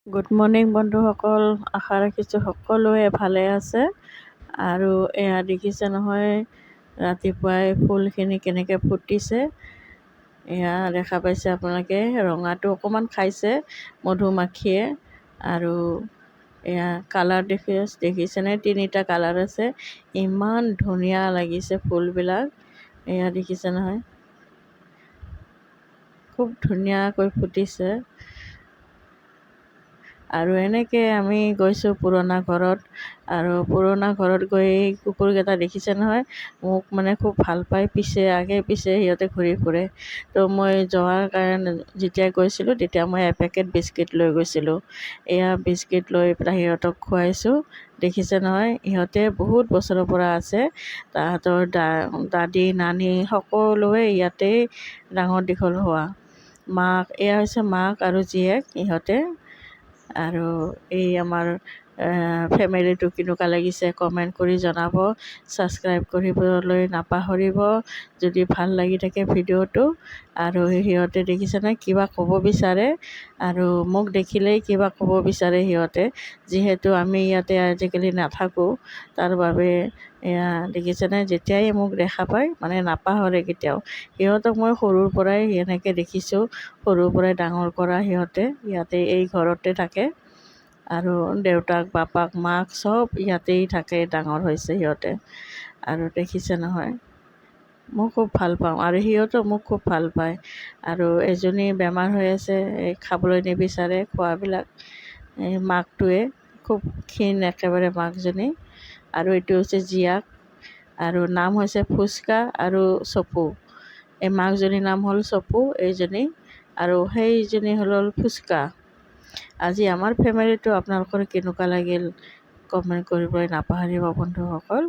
Good morning বন্ধুসকল, আশা ৰাখিছোঁ সকলোৱে ভালে আছে। আৰু এয়া দেখিছে নহয়, ৰাতিপুৱাই ফুলখিনি কেনেকৈ ফুটিছে। এয়া দেখা পাইছে আপোনালোকে, ৰঙাটো অকণমান খাইছে মধুমাখিয়ে। আৰু এয়া কালাৰ দেখিছেনে, 3টা কালাৰ আছে। ইমান ধুনীয়া লাগিছে ফুলবিলাক। এয়া দেখিছে নহয়, খুব ধুনীয়াকৈ ফুটিছে। আৰু এনেকৈ আমি গৈছোঁ পুৰণা ঘৰত। আৰু পুৰণা ঘৰত গৈ কুকুৰকেইটা দেখিছে নহয়, মোক মানে খুব ভাল পায়। আগে পিছে সিহঁতে ঘূৰি ফুৰে। তো মই যোৱাৰ কাৰণে যেতিয়া গৈছিলোঁ, তেতিয়া মই এপেকেট বিস্কিট লৈ গৈছিলোঁ। এয়া বিস্কিট লৈ পেলাই সিহঁতক খুৱাইছোঁ। দেখিছে নহয়, ইহঁতে বহুত বছৰৰ পৰা আছে। তাহাঁতৰ দাদী নানী সকলোৱে ইয়াতেই ডাঙৰ দীঘল হোৱা। এয়া হৈছে মাক আৰু জীয়েক ইহঁতে। আৰু এই আমাৰ ফেমিলিটো কেনেকুৱা লাগিছে কমেণ্ট কৰি জনাব। ছাবস্ক্ৰাইব কৰিবলৈ নাপাহৰিব যদি ভাল লাগি থাকে ভিডিঅ'টো। আৰু সিহঁতে দেখিছেনে কিবা ক'ব বিচাৰে, আৰু মোক দেখিলেই কিবা ক'ব বিচাৰে সিহঁতে। যিহেতু আমি ইয়াতে আজিকালি নাথাকোঁ, তাৰ বাবে এয়া দেখিছেনে, যেতিয়াই মোক দেখা পায় মানে নাপাহৰে কেতিয়াও। সিহঁতক মই সৰুৰ পৰাই এনেকৈ দেখিছোঁ, সৰুৰ পৰাই ডাঙৰ কৰা। সিহঁতে ইয়াতে এই ঘৰতে থাকে। আৰু দেউতাক বাপাক মাক চব ইয়াতেই থাকে, ডাঙৰ হৈছে সিহঁতে। আৰু দেখিছে নহয়, মই খুব ভাল পাওঁ আৰু সিহঁতেও মোক খুব ভাল পায়। আৰু এজনী বেমাৰ হৈ আছে, খাবলৈ নিবিচাৰে খোৱাবিলাক। এই মাকটোৱে খুব ক্ষীণ একেবাৰে মাকজনী। আৰু এইটো হৈছে জীয়াক, আৰু নাম হৈছে ফুচকা আৰু চপু। এই মাকজনীৰ নাম হ'ল চপু, এইজনী, আৰু সেইজনী হ'ল ফুচকা। আজি আমাৰ ফেমিলিটো আপোনালোকৰ কেনেকুৱা লাগিল কমেণ্ট কৰিবলৈ নাপাহৰিব বন্ধুসকল।